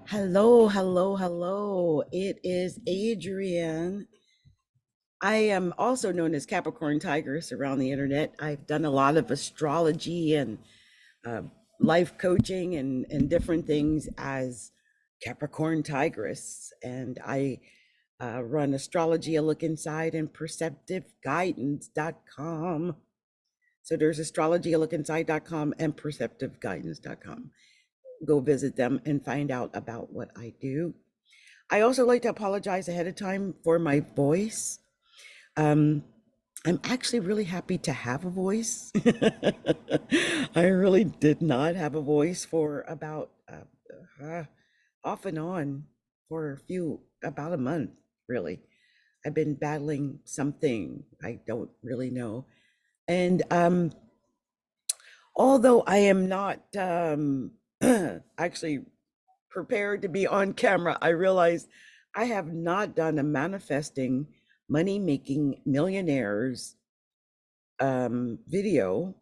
Hello, hello, hello. It is Adrienne. I am also known as Capricorntigress around the internet. I've done a lot of astrology and uh, life coaching and different things as Capricorntigress. And I run Astrology, a look inside, and perceptiveguidance.com. So there's astrology, a look inside.com and perceptiveguidance.com. Go visit them and find out about what I do. I also like to apologize ahead of time for my voice. Um, I'm actually really happy to have a voice. I really did not have a voice for about off and on for about a month, really. I've been battling something I don't really know. And although I am not actually prepared to be on camera, I realized I have not done a manifesting money making millionaires video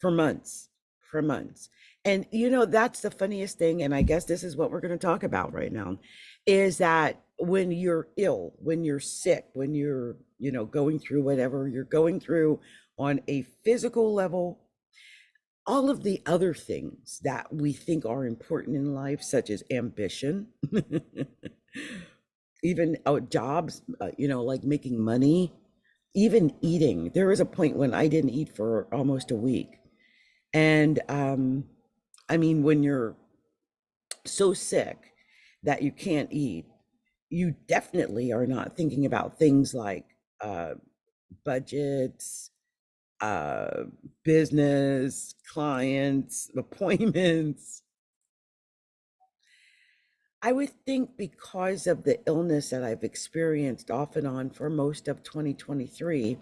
for months, for months. And that's the funniest thing. And I guess this is what we're going to talk about right now is that when you're ill, when you're sick, when you're, going through whatever you're going through on a physical level, all of the other things that we think are important in life, such as ambition, even jobs, like making money, even eating. There was a point when I didn't eat for almost a week. And I mean, when you're so sick that you can't eat, you definitely are not thinking about things like uh, budgets, uh, business, clients, appointments. I would think because of the illness that I've experienced off and on for most of 2023,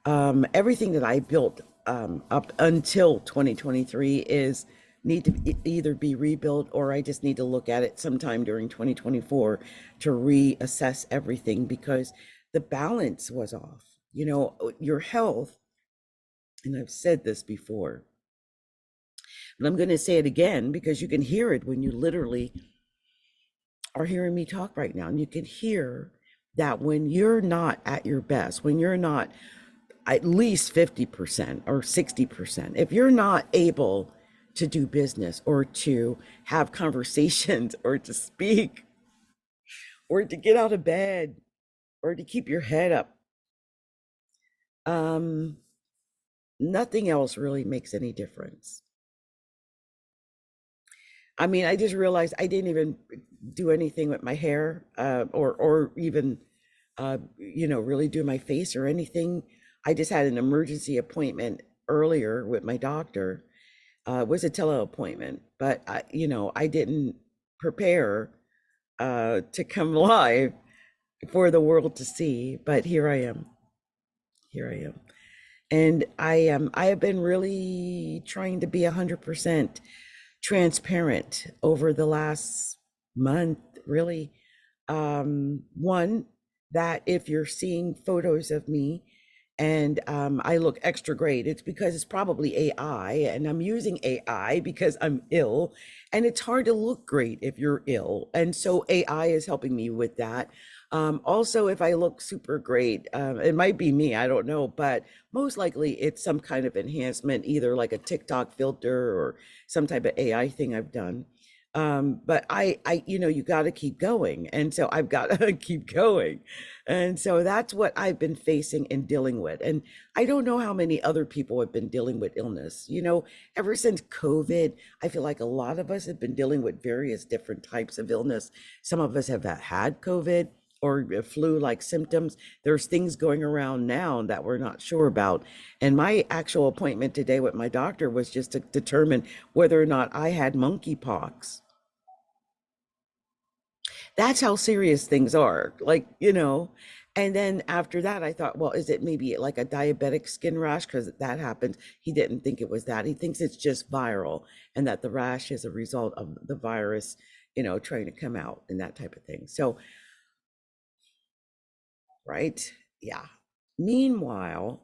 everything that I built up until 2023 is need to either be rebuilt or I just need to look at it sometime during 2024 to reassess everything because the balance was off. Your health, and I've said this before, but I'm going to say it again because you can hear it when you literally are hearing me talk right now. And you can hear that when you're not at your best, when you're not at least 50% or 60%, if you're not able to do business or to have conversations or to speak or to get out of bed or to keep your head up, um, nothing else really makes any difference. I mean, I just realized I didn't even do anything with my hair, or even, really do my face or anything. I just had an emergency appointment earlier with my doctor. It was a tele appointment, but I didn't prepare to come live for the world to see. But here I am. Here I am. And I have been really trying to be 100% transparent over the last month, really. One, that if you're seeing photos of me and I look extra great, it's because it's probably AI, and I'm using AI because I'm ill, and it's hard to look great if you're ill. And so AI is helping me with that. Also, if I look super great, it might be me, I don't know, but most likely it's some kind of enhancement, either like a TikTok filter or some type of AI thing I've done. But you got to keep going. And so I've got to keep going. And so that's what I've been facing and dealing with. And I don't know how many other people have been dealing with illness. Ever since COVID, I feel like a lot of us have been dealing with various different types of illness. Some of us have had COVID or flu-like symptoms. There's things going around now that we're not sure about. And my actual appointment today with my doctor was just to determine whether or not I had monkeypox. That's how serious things are. And then after that, I thought, well, is it maybe like a diabetic skin rash? Because that happened. He didn't think it was that. He thinks it's just viral and that the rash is a result of the virus, trying to come out and that type of thing. So, right. Yeah. Meanwhile,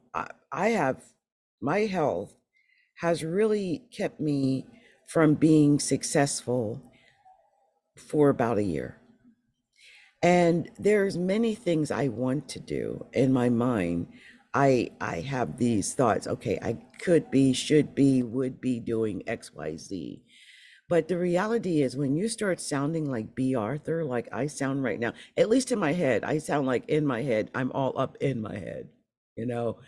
I have my health has really kept me from being successful for about a year. And there's many things I want to do in my mind. I have these thoughts, okay, I could be, should be, would be doing XYZ. But the reality is when you start sounding like B. Arthur, like I sound right now, at least in my head, I sound like in my head, I'm all up in my head, you know,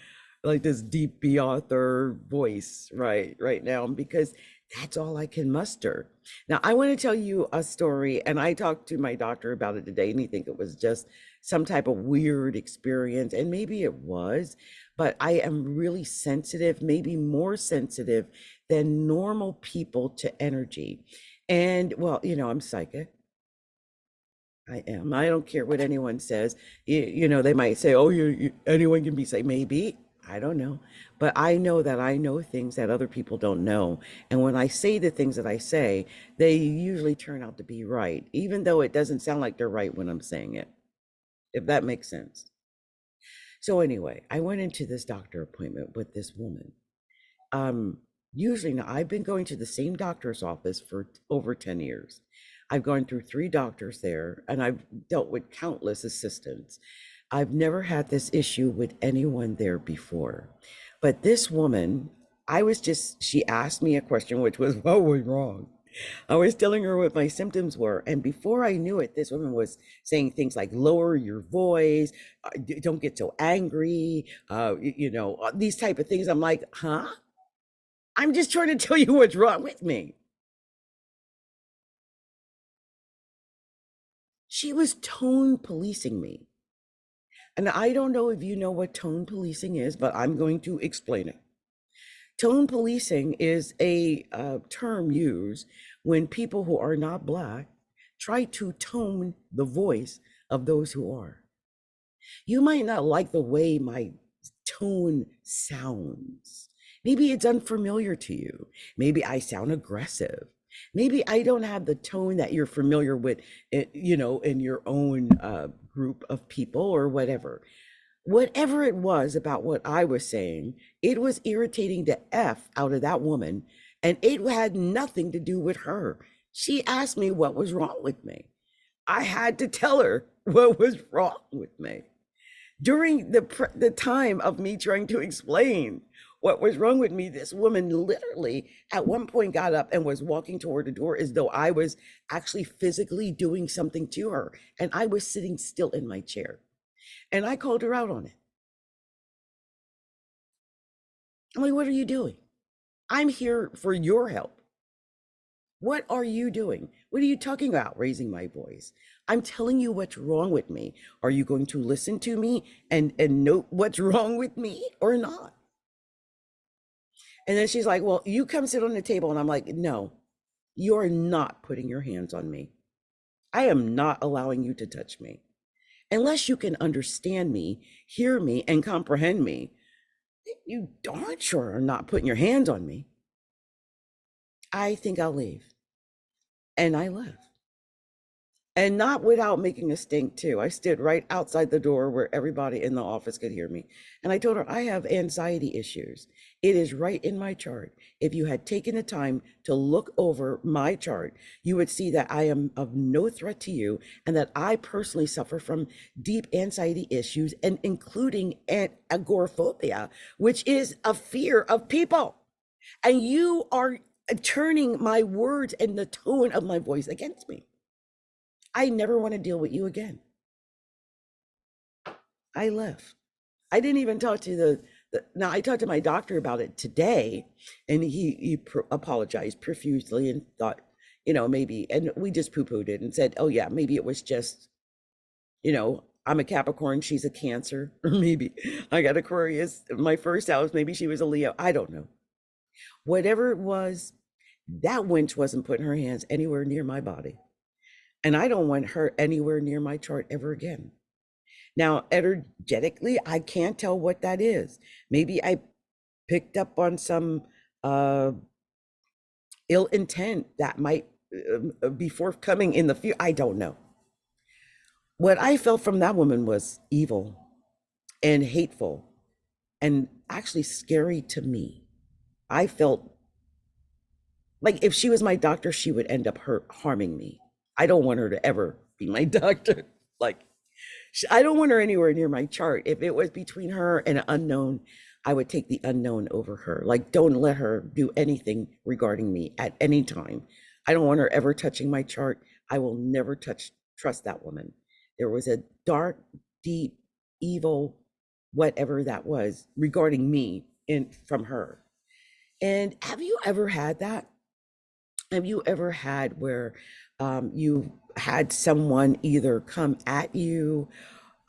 like this deep B. Arthur voice right now, because that's all I can muster. Now, I want to tell you a story, and I talked to my doctor about it today, and he think it was just some type of weird experience, and maybe it was, but I am really sensitive, maybe more sensitive than normal people to energy. And well, I'm psychic. I am. I don't care what anyone says. They might say, "Oh, anyone can be psychic." Maybe I don't know, but I know that I know things that other people don't know. And when I say the things that I say, they usually turn out to be right, even though it doesn't sound like they're right when I'm saying it. If that makes sense. So anyway, I went into this doctor appointment with this woman. Um, Usually now I've been going to the same doctor's office for over 10 years. I've gone through three doctors there and I've dealt with countless assistants. I've never had this issue with anyone there before. But this woman, she asked me a question, which was, what was wrong? I was telling her what my symptoms were. And before I knew it, this woman was saying things like, lower your voice, don't get so angry, these type of things. I'm like, huh? I'm just trying to tell you what's wrong with me. She was tone policing me. And I don't know if you know what tone policing is, but I'm going to explain it. Tone policing is a term used when people who are not Black try to tone the voice of those who are. You might not like the way my tone sounds. Maybe it's unfamiliar to you. Maybe I sound aggressive. Maybe I don't have the tone that you're familiar with, in your own group of people or whatever. Whatever it was about what I was saying, it was irritating the F out of that woman, and it had nothing to do with her. She asked me what was wrong with me. I had to tell her what was wrong with me during the time of me trying to explain what was wrong with me. This woman literally at one point got up and was walking toward the door as though I was actually physically doing something to her, and I was sitting still in my chair, and I called her out on it. I'm like, what are you doing? I'm here for your help. What are you doing? What are you talking about, raising my voice? I'm telling you what's wrong with me. Are you going to listen to me and note what's wrong with me or not? And then she's like, well, you come sit on the table. And I'm like, no, you're not putting your hands on me. I am not allowing you to touch me. Unless you can understand me, hear me, and comprehend me, you darn sure are not putting your hands on me. I think I'll leave. And I left. And not without making a stink too. I stood right outside the door where everybody in the office could hear me. And I told her, I have anxiety issues. It is right in my chart. If you had taken the time to look over my chart, you would see that I am of no threat to you and that I personally suffer from deep anxiety issues, and including agoraphobia, which is a fear of people. And you are turning my words and the tone of my voice against me. I never want to deal with you again. I left. I didn't even talk to now I talked to my doctor about it today, and he apologized profusely and thought, maybe, and we just poo-pooed it and said, oh yeah, maybe it was just, I'm a Capricorn, she's a Cancer, or maybe I got Aquarius, my first house, maybe she was a Leo. I don't know. Whatever it was, that wench wasn't putting her hands anywhere near my body. And I don't want her anywhere near my chart ever again. Now, energetically, I can't tell what that is. Maybe I picked up on some ill intent that might be forthcoming in the future. I don't know. What I felt from that woman was evil and hateful and actually scary to me. I felt like if she was my doctor, she would end up harming me. I don't want her to ever be my doctor. Like, I don't want her anywhere near my chart. If it was between her and an unknown, I would take the unknown over her. Like, don't let her do anything regarding me at any time. I don't want her ever touching my chart. I will never trust that woman. There was a dark, deep, evil, whatever that was regarding me in from her. And have you ever had that? Have you ever had where you had someone either come at you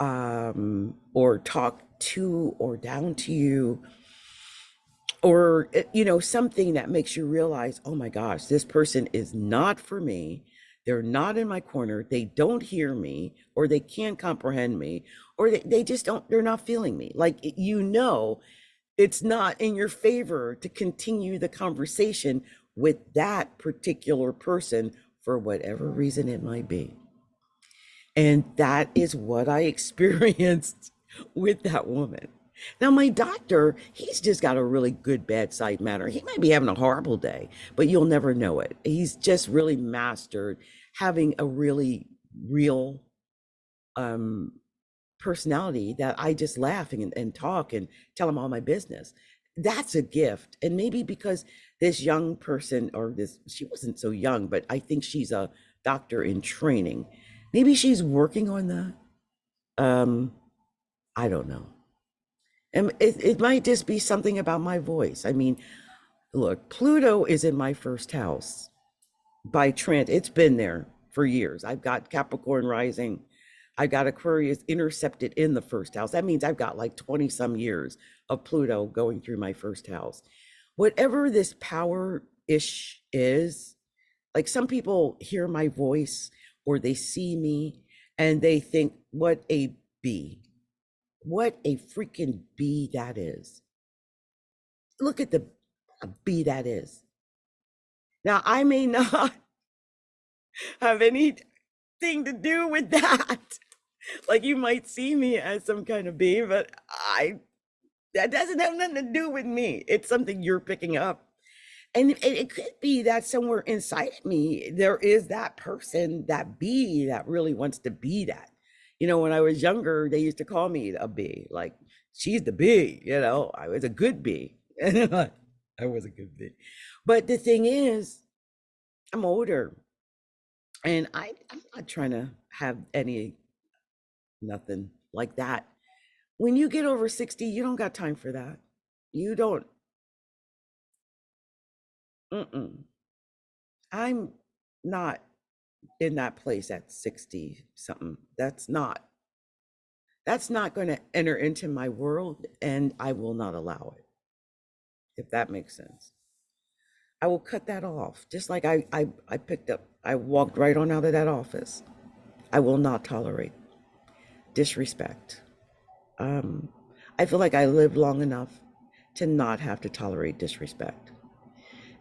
or talk to or down to you, or something that makes you realize, oh my gosh, this person is not for me, they're not in my corner, they don't hear me, or they can't comprehend me, or they just don't, they're not feeling me, like, it's not in your favor to continue the conversation with that particular person for whatever reason it might be. And that is what I experienced with that woman. Now, my doctor, he's just got a really good bedside manner. He might be having a horrible day, but you'll never know it. He's just really mastered having a really real um, personality that I just laugh and talk and tell him all my business. That's a gift. And maybe because this young person, or this, she wasn't so young, but I think she's a doctor in training. Maybe she's working on that. Um, I don't know. And it might just be something about my voice. I mean, look, Pluto is in my first house by Trent. It's been there for years. I've got Capricorn rising. I've got Aquarius intercepted in the first house. That means I've got like 20 some years of Pluto going through my first house. Whatever this power-ish is, like, some people hear my voice or they see me and they think, what a bee. What a freaking bee that is. Look at the bee that is. Now, I may not have anything to do with that. Like, you might see me as some kind of bee, but that doesn't have nothing to do with me. It's something you're picking up. And it could be that somewhere inside of me, there is that person, that bee that really wants to be that. When I was younger, they used to call me a bee, like, she's the bee, I was a good bee. I was a good bee. But the thing is, I'm older and I'm not trying to have nothing like that. When you get over 60, you don't got time for that. You don't. Mm-mm. I'm not in that place at 60 something. That's not going to enter into my world, and I will not allow it, if that makes sense. I will cut that off. Just like I walked right on out of that office. I will not tolerate disrespect. Um, I feel like I lived long enough to not have to tolerate disrespect.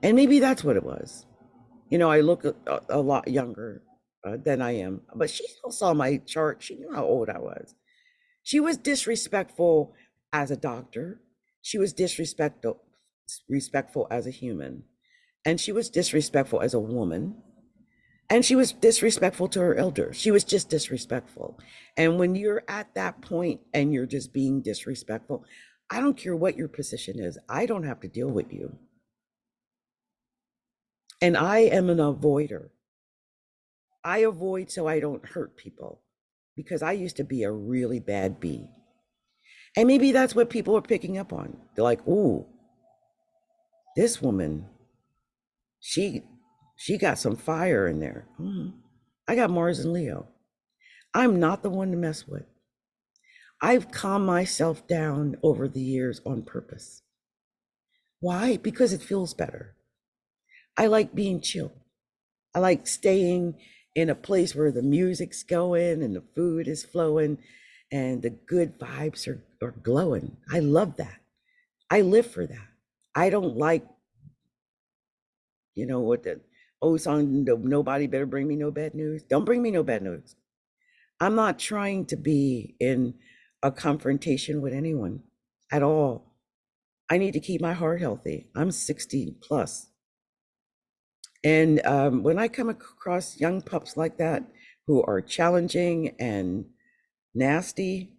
And maybe that's what it was. I look a lot younger than I am, but she still saw my chart. She knew how old I was. She was disrespectful as a doctor. She was respectful as a human. And she was disrespectful as a woman. And she was disrespectful to her elders. She was just disrespectful. And when you're at that point and you're just being disrespectful, I don't care what your position is. I don't have to deal with you. And I am an avoider. I avoid so I don't hurt people, because I used to be a really bad bee. And maybe that's what people are picking up on. They're like, "Ooh, this woman, she got some fire in there." I got Mars and Leo. I'm not the one to mess with. I've calmed myself down over the years on purpose. Why? Because it feels better. I like being chill. I like staying in a place where the music's going and the food is flowing and the good vibes are glowing. I love that. I live for that. I don't like, what the old song, nobody better bring me no bad news. Don't bring me no bad news. I'm not trying to be in a confrontation with anyone at all. I need to keep my heart healthy. I'm 60 plus. And when I come across young pups like that who are challenging and nasty,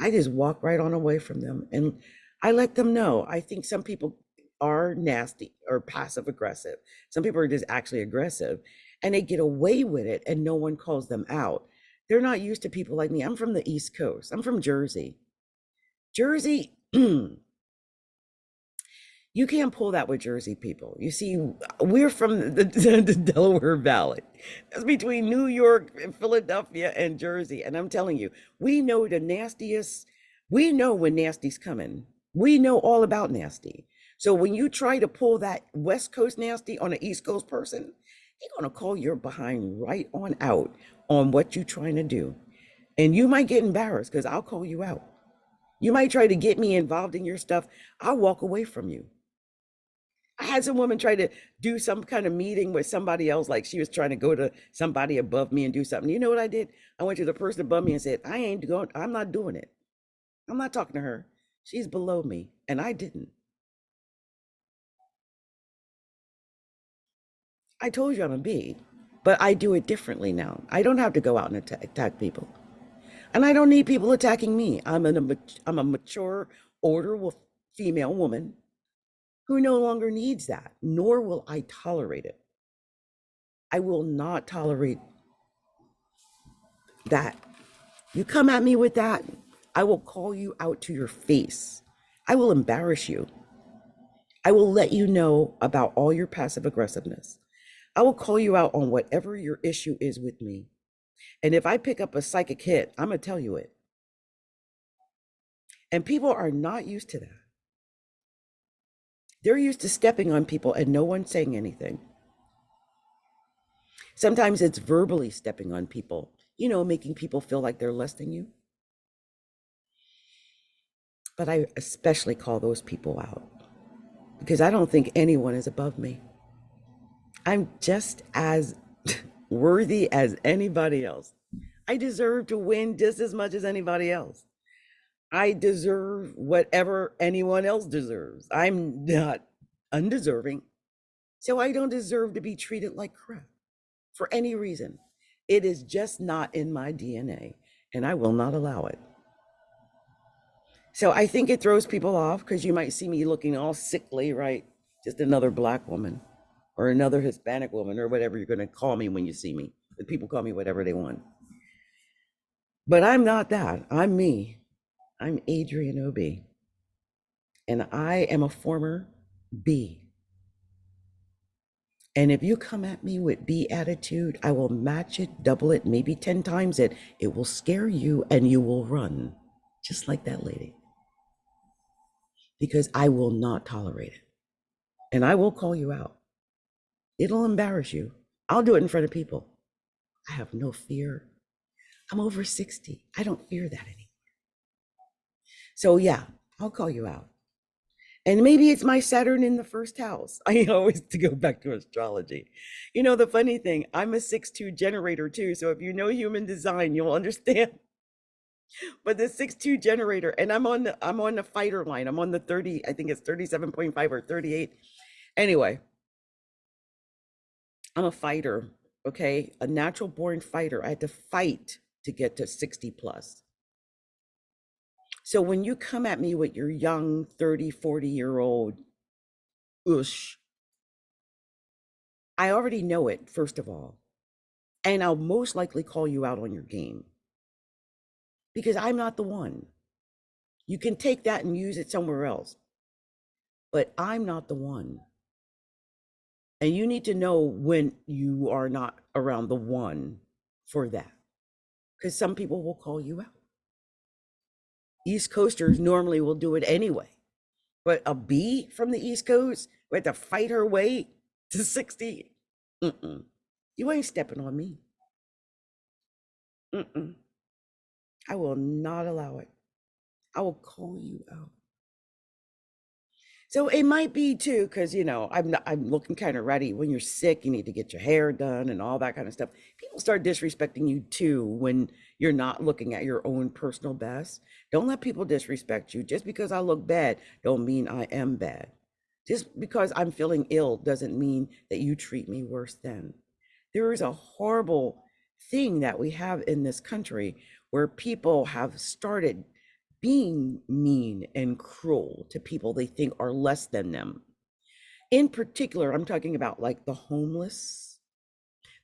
I just walk right on away from them. And I let them know. I think some people are nasty or passive aggressive. Some people are just actually aggressive and they get away with it and no one calls them out. They're not used to people like me. I'm from the East Coast, I'm from Jersey. Jersey, you can't pull that with Jersey people. You see, we're from the Delaware Valley. That's between New York and Philadelphia and Jersey. And I'm telling you, we know the nastiest, we know when nasty's coming. We know all about nasty. So when you try to pull that West Coast nasty on an East Coast person, they're going to call your behind right on out on what you're trying to do. And you might get embarrassed because I'll call you out. You might try to get me involved in your stuff. I'll walk away from you. I had some woman try to do some kind of meeting with somebody else, like she was trying to go to somebody above me and do something. You know what I did? I went to the person above me and said, I ain't going, I'm not doing it. I'm not talking to her. She's below me. And I didn't. I told you I'm a B, but I do it differently now. I don't have to go out and attack people. And I don't need people attacking me. I'm a mature, older female woman who no longer needs that, nor will I tolerate it. I will not tolerate that. You come at me with that, I will call you out to your face. I will embarrass you. I will let you know about all your passive aggressiveness. I will call you out on whatever your issue is with me. And if I pick up a psychic hit, I'm going to tell you it. And people are not used to that. They're used to stepping on people and no one saying anything. Sometimes it's verbally stepping on people, making people feel like they're less than you. But I especially call those people out because I don't think anyone is above me. I'm just as worthy as anybody else. I deserve to win just as much as anybody else. I deserve whatever anyone else deserves. I'm not undeserving. So I don't deserve to be treated like crap for any reason. It is just not in my DNA, and I will not allow it. So I think it throws people off because you might see me looking all sickly, right? Just another Black woman or another Hispanic woman or whatever you're going to call me when you see me. But people call me whatever they want. But I'm not that. I'm me. I'm Adrienne OB. And I am a former B. And if you come at me with B attitude, I will match it, double it, maybe 10 times it. It will scare you and you will run, just like that lady. Because I will not tolerate it. And I will call you out. It'll embarrass you. I'll do it in front of people. I have no fear. I'm over 60. I don't fear that anymore. So yeah, I'll call you out. And maybe it's my Saturn in the first house. I always to go back to astrology. The funny thing, I'm a 6-2 generator too. So if you know human design, you'll understand. But the 6-2 generator, and I'm on the fighter line. I'm on the 30, I think it's 37.5 or 38. Anyway, I'm a fighter, okay? A natural born fighter. I had to fight to get to 60 plus. So when you come at me with your young 30, 40-year-old, I already know it, first of all. And I'll most likely call you out on your game because I'm not the one. You can take that and use it somewhere else, but I'm not the one. And you need to know when you are not around the one for that, because some people will call you out. East Coasters normally will do it anyway, but a B from the East Coast who had to fight her way to 60, you ain't stepping on me. I will not allow it. I will call you out. So it might be too, because I'm looking kind of ready. When you're sick, you need to get your hair done and all that kind of stuff. People start disrespecting you too when you're not looking at your own personal best. Don't let people disrespect you. Just because I look bad, don't mean I am bad. Just because I'm feeling ill doesn't mean that you treat me worse than. There is a horrible thing that we have in this country where people have started being mean and cruel to people they think are less than them. In particular, I'm talking about like the homeless,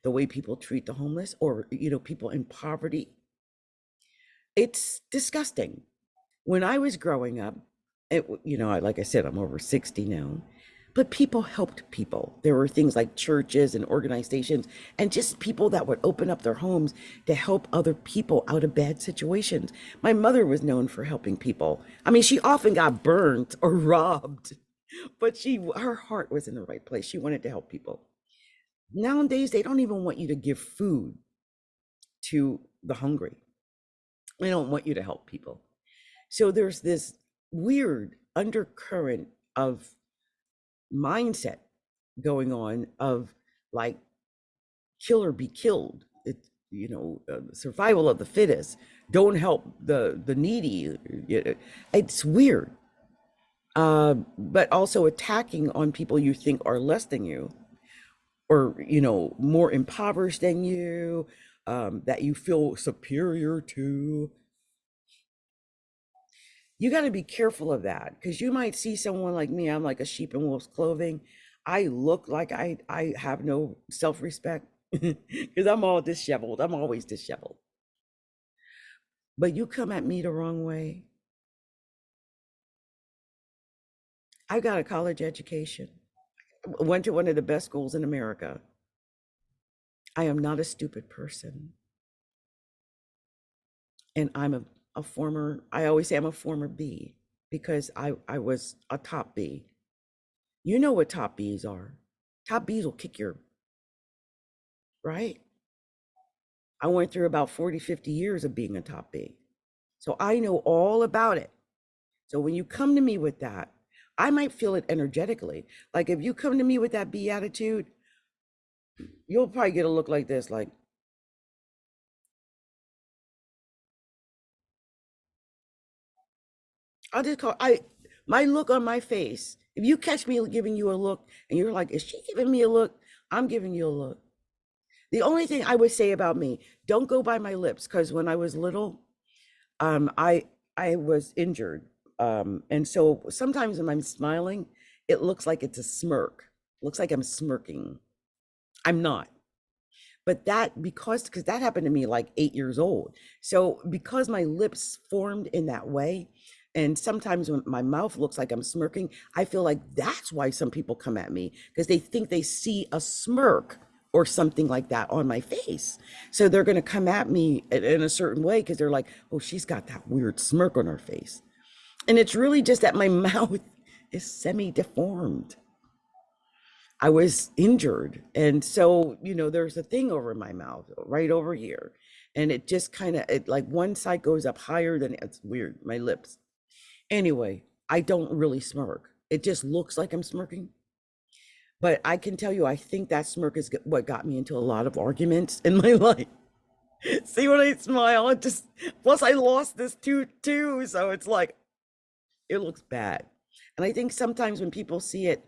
the way people treat the homeless, or people in poverty. It's disgusting. When I was growing up, like I said, I'm over 60 now, but people helped people. There were things like churches and organizations and just people that would open up their homes to help other people out of bad situations. My mother was known for helping people. I mean, she often got burned or robbed, but her heart was in the right place. She wanted to help people. Nowadays, they don't even want you to give food to the hungry. They don't want you to help people. So there's this weird undercurrent of mindset going on of like kill or be killed. It's survival of the fittest. Don't help the needy. It's weird. But also attacking on people you think are less than you, or more impoverished than you, that you feel superior to. You got to be careful of that, because you might see someone like me. I'm like a sheep in wolf's clothing. I look like I have no self-respect because I'm all disheveled. I'm always disheveled. But you come at me the wrong way. I got a college education, went to one of the best schools in America. I am not a stupid person. And a former, I always say I'm a former B, because I was a top B. You know what top Bs are. Top Bs will kick your, right? I went through about 40, 50 years of being a top B. So I know all about it. So when you come to me with that, I might feel it energetically. Like if you come to me with that B attitude, you'll probably get a look like this, like, I'll just call my look on my face. If you catch me giving you a look and you're like, is she giving me a look? I'm giving you a look. The only thing I would say about me, don't go by my lips, because when I was little, I was injured. And so sometimes when I'm smiling, it looks like it's a smirk. Looks like I'm smirking. I'm not. But because that happened to me like 8 years old. So because my lips formed in that way, and sometimes when my mouth looks like I'm smirking, I feel like that's why some people come at me, because they think they see a smirk or something like that on my face. So they're going to come at me in a certain way because they're like, oh, she's got that weird smirk on her face. And it's really just that my mouth is semi-deformed. I was injured. And so, there's a thing over my mouth, right over here. And it just kind of, it like one side goes up higher than it's weird, my lips. Anyway, I don't really smirk. It just looks like I'm smirking. But I can tell you, I think that smirk is what got me into a lot of arguments in my life. See, when I smile, plus I lost this tooth too. So it's like, it looks bad. And I think sometimes when people see it,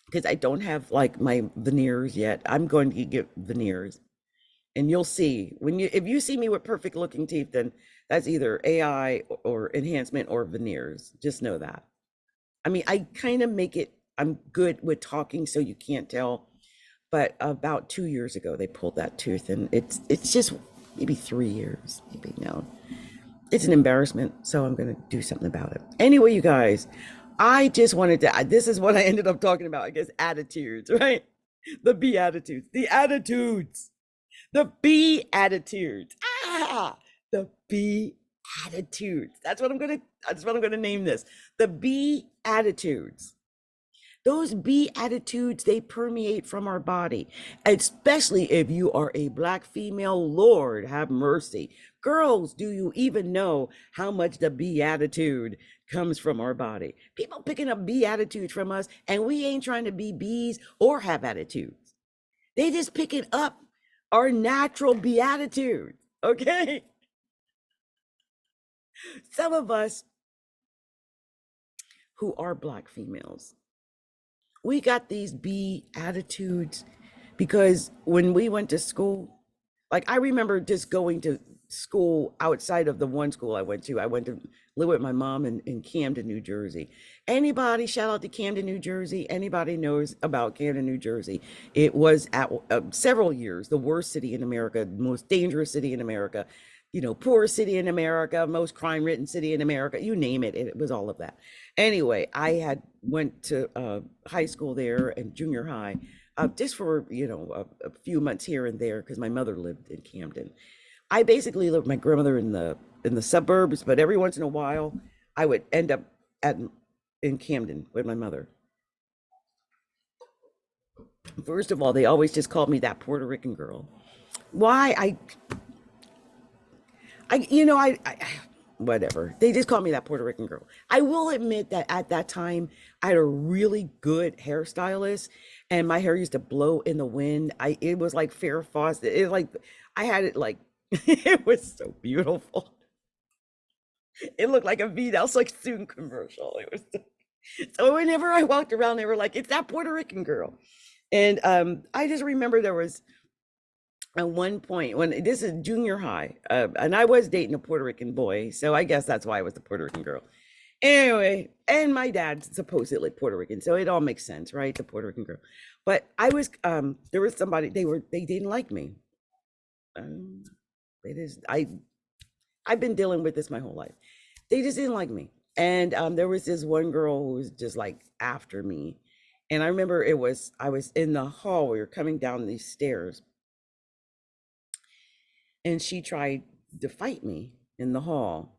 because I don't have like my veneers yet, I'm going to get veneers. And you'll see if you see me with perfect looking teeth, then that's either AI or enhancement or veneers. Just know that. I mean, I kind of make it, I'm good with talking so you can't tell. But about 2 years ago, they pulled that tooth, and it's just maybe 3 years, maybe no. It's an embarrassment, so I'm going to do something about it. Anyway, you guys, I just wanted to, this is what I ended up talking about, I guess, attitudes, right? The B attitudes, the attitudes, the B attitudes. The B attitudes. That's what I'm gonna name this. The B attitudes. Those B attitudes, they permeate from our body, especially if you are a Black female. Lord have mercy. Girls, do you even know how much the B attitude comes from our body? People picking up B attitudes from us, and we ain't trying to be Bs or have attitudes. They just picking up our natural beatitude, okay? Some of us who are Black females. We got these B attitudes because when we went to school, like I remember just going to school outside of the one school I went to. I went to live with my mom in Camden, New Jersey. Anybody, shout out to Camden, New Jersey. Anybody knows about Camden, New Jersey? It was at several years the worst city in America, most dangerous city in America, poorest city in America, most crime ridden city in America. You name it, it was all of that. Anyway, I had went to high school there and junior high, just for a few months here and there because my mother lived in Camden. I basically lived with my grandmother in the suburbs, but every once in a while I would end up at in Camden with my mother. First of all, they always just called me that Puerto Rican girl. Why? I whatever. They just called me that Puerto Rican girl. I will admit that at that time, I had a really good hairstylist, and my hair used to blow in the wind. It was like Farrah Fawcett. It like I had it like it was so beautiful. It looked like a Vidal Sassoon commercial. It was so whenever I walked around, they were like, "It's that Puerto Rican girl," and I just remember there was at one point when this is junior high, and I was dating a Puerto Rican boy, so I guess that's why I was the Puerto Rican girl. Anyway, and my dad's supposedly Puerto Rican, so it all makes sense, right? The Puerto Rican girl. But I was there was somebody they didn't like me. Um, it is I've been dealing with this my whole life. They just didn't like me. And there was this one girl who was just like after me. And I remember I was in the hall, we were coming down these stairs, and she tried to fight me in the hall.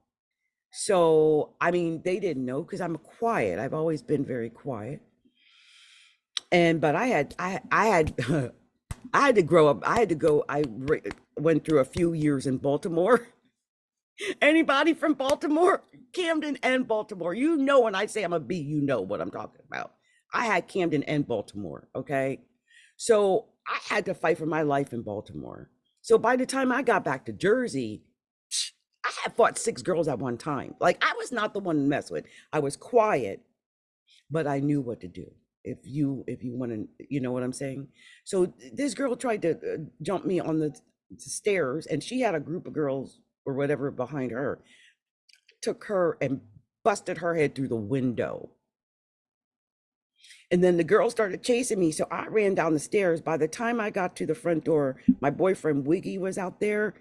So, I mean, they didn't know because I'm quiet. I've always been very quiet. And but I had I had to grow up. I had to go. Went through a few years in Baltimore. Anybody from Baltimore, Camden and Baltimore, when I say I'm a B, you know what I'm talking about. I had Camden and Baltimore, okay? So I had to fight for my life in Baltimore. So by the time I got back to Jersey, I had fought 6 girls at one time. Like I was not the one to mess with. I was quiet, but I knew what to do. If you want to, you know what I'm saying? So this girl tried to jump me on the stairs, and she had a group of girls or whatever behind her, took her and busted her head through the window. And then the girl started chasing me, so I ran down the stairs. By the time I got to the front door, my boyfriend Wiggy was out there.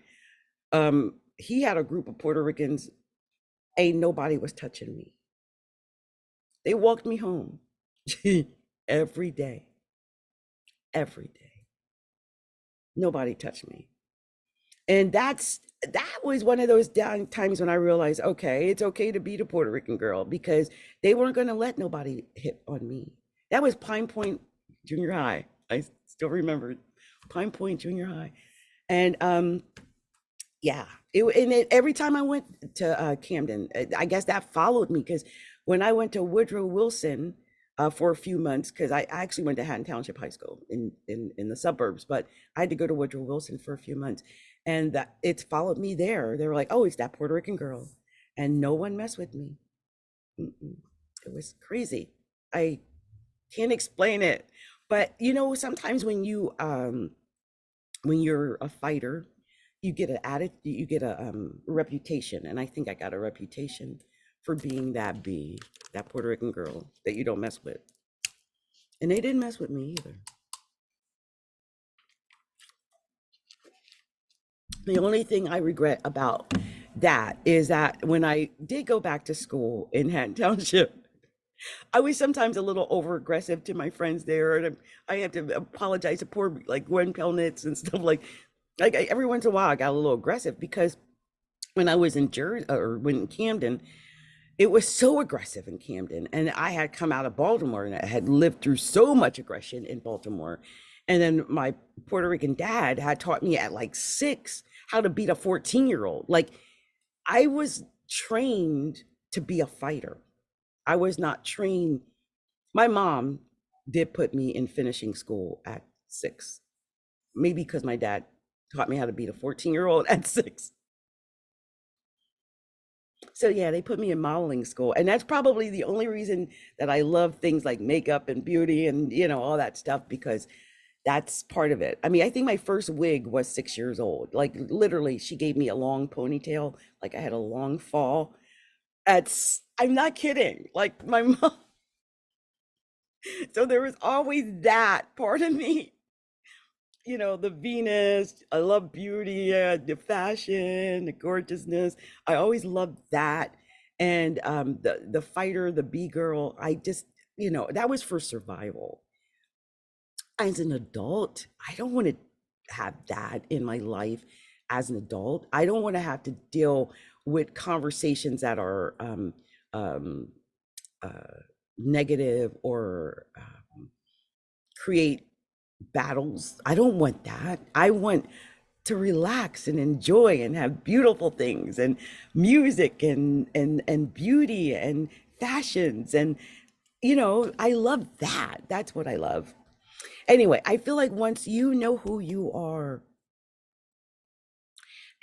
He had a group of Puerto Ricans. Ain't nobody was touching me. They walked me home every day, every day. Nobody touched me. And that was one of those down times when I realized, okay, it's okay to be the Puerto Rican girl because they weren't going to let nobody hit on me. That was Pine Point Junior High. I still remember Pine Point Junior High. And yeah, every time I went to Camden, I guess that followed me because when I went to Woodrow Wilson for a few months, because I actually went to Hatton Township High School in the suburbs, but I had to go to Woodrow Wilson for a few months, and it's followed me there. They were like, "Oh, it's that Puerto Rican girl," and no one messed with me. Mm-mm. It was crazy. I can't explain it, but sometimes when you're a fighter, you get you get a reputation, and I think I got a reputation for being that Puerto Rican girl that you don't mess with, and they didn't mess with me either. The only thing I regret about that is that when I did go back to school in Hatton Township, I was sometimes a little over aggressive to my friends there, and I had to apologize to poor like Gwen Pelnitz and stuff like every once in a while I got a little aggressive because when I was in Jersey or when in Camden, it was so aggressive in Camden, and I had come out of Baltimore and I had lived through so much aggression in Baltimore. And then my Puerto Rican dad had taught me at like 6 how to beat a 14-year-old. Like I was trained to be a fighter. I was not trained. My mom did put me in finishing school at 6, maybe because my dad taught me how to beat a 14-year-old at 6. So yeah, they put me in modeling school, and that's probably the only reason that I love things like makeup and beauty and all that stuff, because that's part of it. I mean, I think my first wig was 6 years old. Like literally, she gave me a long ponytail, like I had a long fall. I'm not kidding. Like my mom. So there was always that part of me, the Venus. I love beauty, the fashion, the gorgeousness. I always loved that. And the fighter, the bee girl, I just, that was for survival. As an adult, I don't want to have that in my life. As an adult, I don't want to have to deal with conversations that are um, uh, negative, or create battles. I don't want that. I want to relax and enjoy and have beautiful things and music and beauty and fashions, and I love that. That's what I love. Anyway, I feel like once you know who you are,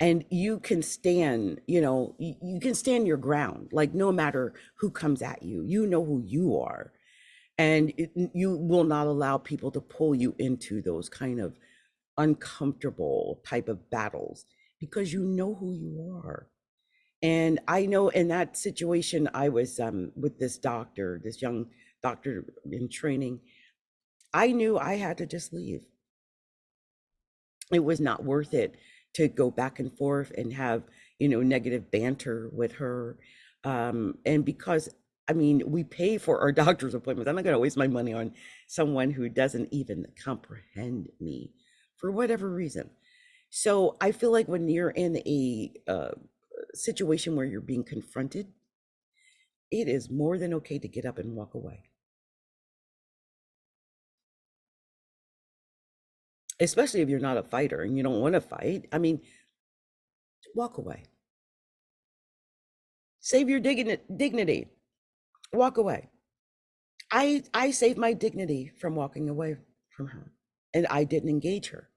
and you can stand, you can stand your ground, like no matter who comes at you, you know who you are. And you will not allow people to pull you into those kind of uncomfortable type of battles, because you know who you are. And I know in that situation, I was with this doctor, this young doctor in training. I knew I had to just leave. It was not worth it to go back and forth and have, negative banter with her. And because, I mean, we pay for our doctor's appointments. I'm not going to waste my money on someone who doesn't even comprehend me for whatever reason. So I feel like when you're in a situation where you're being confronted, it is more than okay to get up and walk away, especially if you're not a fighter and you don't want to fight. I mean, walk away. Save your dignity. Walk away. I saved my dignity from walking away from her, and I didn't engage her.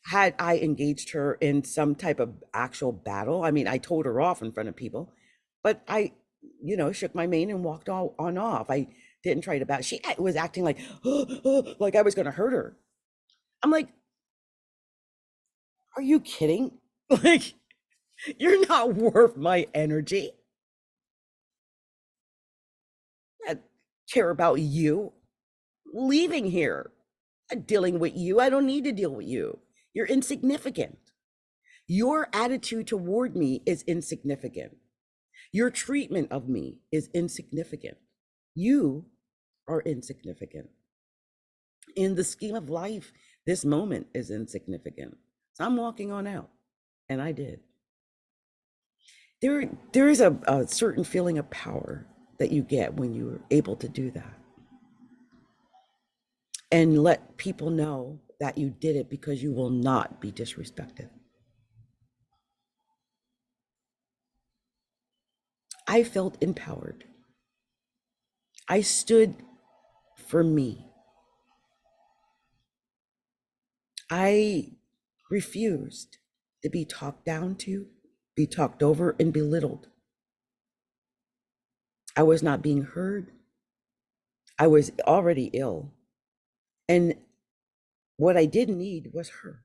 Had I engaged her in some type of actual battle, I mean, I told her off in front of people, but I, shook my mane and walked on off. I didn't try to battle. She was acting like, like I was going to hurt her. I'm like, are you kidding? Like, you're not worth my energy. I care about you. Leaving here, dealing with you. I don't need to deal with you. You're insignificant. Your attitude toward me is insignificant. Your treatment of me is insignificant. You are insignificant. In the scheme of life, this moment is insignificant. So I'm walking on out. And I did. There is a certain feeling of power that you get when you're able to do that, and let people know that you did it, because you will not be disrespected. I felt empowered. I stood for me. I refused to be talked down to, be talked over, and belittled. I was not being heard. I was already ill. And what I didn't need was her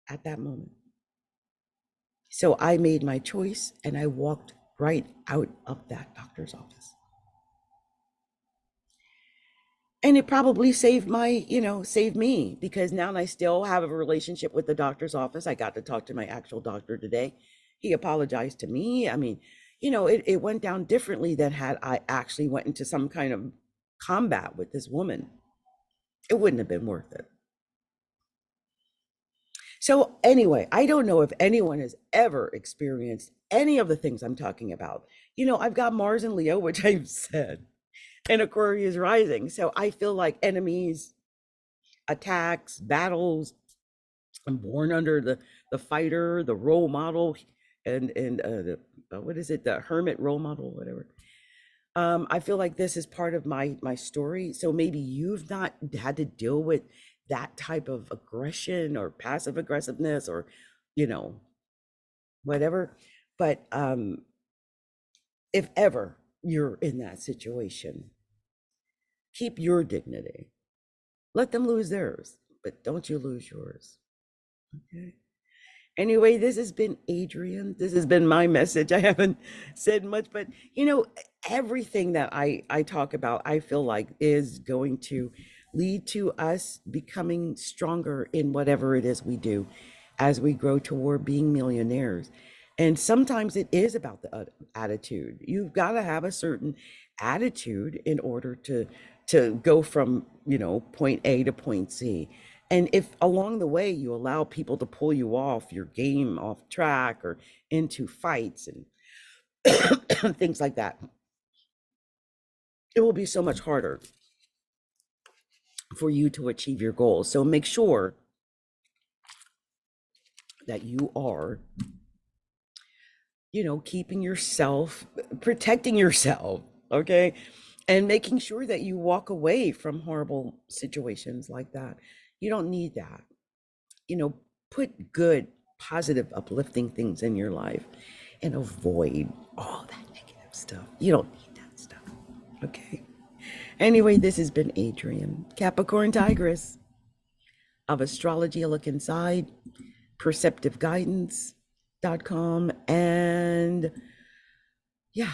at that moment. So I made my choice and I walked right out of that doctor's office. And it probably saved me, because now I still have a relationship with the doctor's office. I got to talk to my actual doctor today. He apologized to me. I mean, it went down differently than had I actually went into some kind of combat with this woman. It wouldn't have been worth it. So anyway, I don't know if anyone has ever experienced any of the things I'm talking about. I've got Mars and Leo, which I've said, and Aquarius rising. So I feel like enemies, attacks, battles. I'm born under the fighter, the role model, and what is it, the hermit role model, whatever. I feel like this is part of my story. So maybe you've not had to deal with that type of aggression or passive aggressiveness, or you know whatever. But if ever you're in that situation, keep your dignity. Let them lose theirs, but don't you lose yours. Okay. Anyway, this has been Adrienne. This has been my message. I haven't said much, but everything that I talk about, I feel like is going to lead to us becoming stronger in whatever it is we do as we grow toward being millionaires. And sometimes it is about the attitude. You've got to have a certain attitude in order to go from, point A to point Z. And if along the way you allow people to pull you off your game, off track, or into fights and things like that, it will be so much harder for you to achieve your goals. So make sure that you are, keeping yourself, protecting yourself, okay? And making sure that you walk away from horrible situations like that. You don't need that. Put good, positive, uplifting things in your life and avoid all that negative stuff. You don't need that stuff. Okay. Anyway, this has been Adrienne, Capricorntigress of Astrology, A Look Inside, perceptiveguidance.com, and yeah,